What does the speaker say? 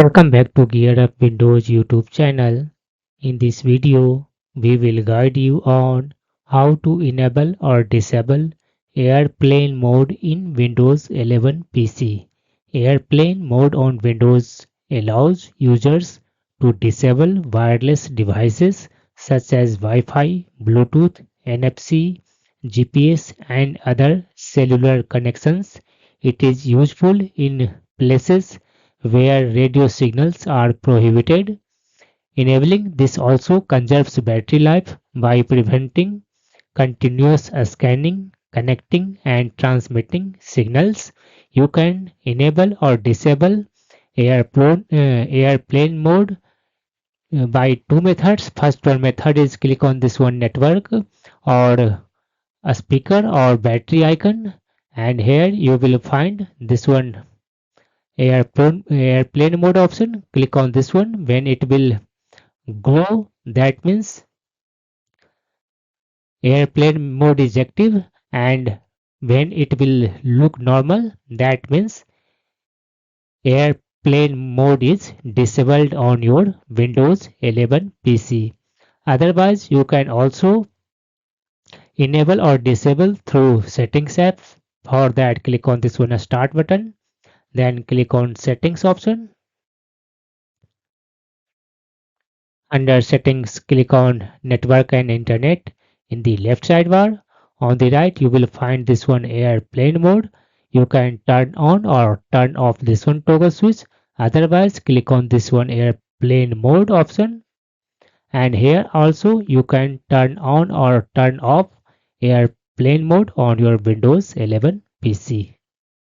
Welcome back to Gear Up Windows YouTube channel. In this video, we will guide you on how to enable or disable Airplane mode in Windows 11 PC. Airplane mode on Windows allows users to disable wireless devices such as Wi-Fi, Bluetooth, NFC, GPS and other cellular connections. It is useful in places where radio signals are prohibited. Enabling this also conserves battery life by preventing continuous scanning, connecting, and transmitting signals. You can enable or disable airplane mode by two methods. First one method is click on this one network or a speaker or battery icon, and here you will find this one airplane mode option. Click on this one. When it will glow, that means airplane mode is active, and when it will look normal, that means airplane mode is disabled on your Windows 11 PC. Otherwise, you can also enable or disable through settings apps. For that, click on this one start button, then click on settings option. Under settings, click on network and internet in the left sidebar. On the right, you will find this one airplane mode. You can turn on or turn off this one toggle switch. Otherwise, click on this one airplane mode option. And here also you can turn on or turn off airplane mode on your Windows 11 PC.